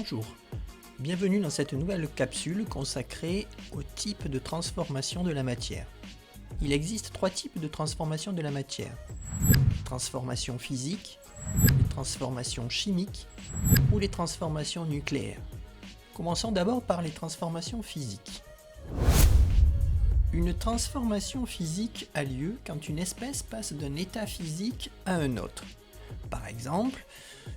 Bonjour, bienvenue dans cette nouvelle capsule consacrée au type de transformation de la matière. Il existe trois types de transformation de la matière. Les transformations physiques, les transformations chimiques ou les transformations nucléaires. Commençons d'abord par les transformations physiques. Une transformation physique a lieu quand une espèce passe d'un état physique à un autre. Par exemple,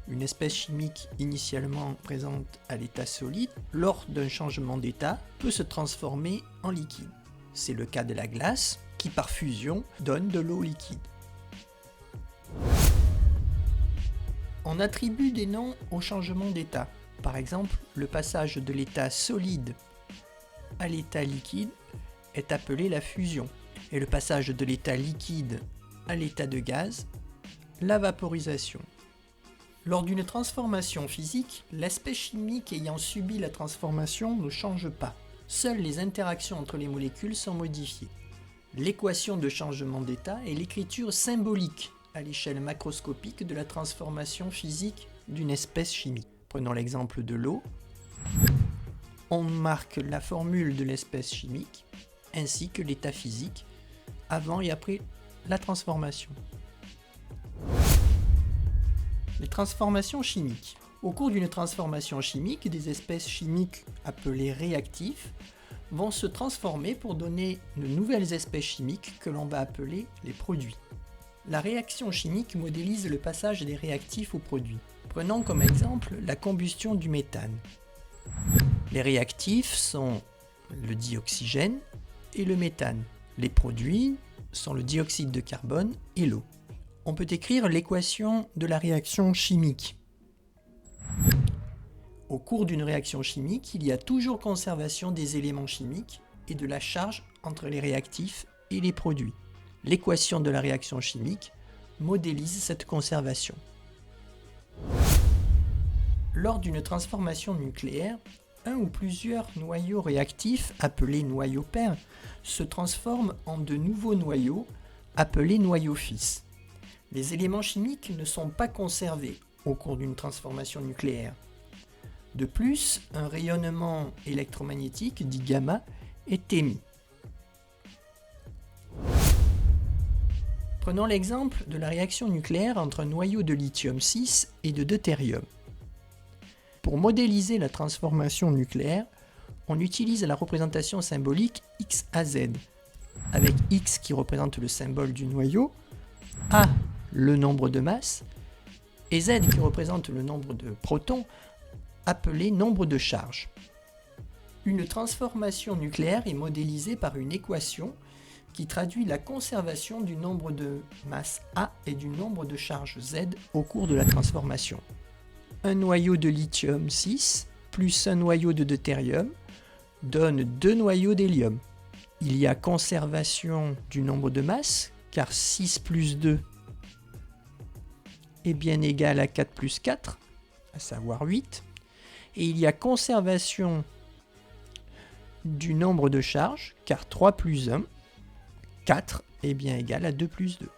une espèce chimique initialement présente à l'état solide, lors d'un changement d'état, peut se transformer en liquide. C'est le cas de la glace, qui par fusion donne de l'eau liquide. On attribue des noms au changement d'état. Par exemple, le passage de l'état solide à l'état liquide est appelé la fusion, et le passage de l'état liquide à l'état de gaz, la vaporisation. Lors d'une transformation physique, l'espèce chimique ayant subi la transformation ne change pas. Seules les interactions entre les molécules sont modifiées. L'équation de changement d'état est l'écriture symbolique à l'échelle macroscopique de la transformation physique d'une espèce chimique. Prenons l'exemple de l'eau. On marque la formule de l'espèce chimique ainsi que l'état physique avant et après la transformation. Les transformations chimiques. Au cours d'une transformation chimique, des espèces chimiques appelées réactifs vont se transformer pour donner de nouvelles espèces chimiques que l'on va appeler les produits. La réaction chimique modélise le passage des réactifs aux produits. Prenons comme exemple la combustion du méthane. Les réactifs sont le dioxygène et le méthane. Les produits sont le dioxyde de carbone et l'eau. On peut écrire l'équation de la réaction chimique. Au cours d'une réaction chimique, il y a toujours conservation des éléments chimiques et de la charge entre les réactifs et les produits. L'équation de la réaction chimique modélise cette conservation. Lors d'une transformation nucléaire, un ou plusieurs noyaux réactifs, appelés noyaux pairs, se transforment en de nouveaux noyaux, appelés noyaux fils. Les éléments chimiques ne sont pas conservés au cours d'une transformation nucléaire. De plus, un rayonnement électromagnétique, dit gamma, est émis. Prenons l'exemple de la réaction nucléaire entre un noyau de lithium-6 et de deutérium. Pour modéliser la transformation nucléaire, on utilise la représentation symbolique XAZ, avec X qui représente le symbole du noyau, A le nombre de masses, et Z qui représente le nombre de protons, appelé nombre de charges. Une transformation nucléaire est modélisée par une équation qui traduit la conservation du nombre de masses A et du nombre de charges Z au cours de la transformation. Un noyau de lithium 6 plus un noyau de deutérium donne deux noyaux d'hélium. Il y a conservation du nombre de masses, car 6 plus 2 est bien égal à 4 plus 4, à savoir 8. Et il y a conservation du nombre de charges, car 3 plus 1, 4 est bien égal à 2 plus 2.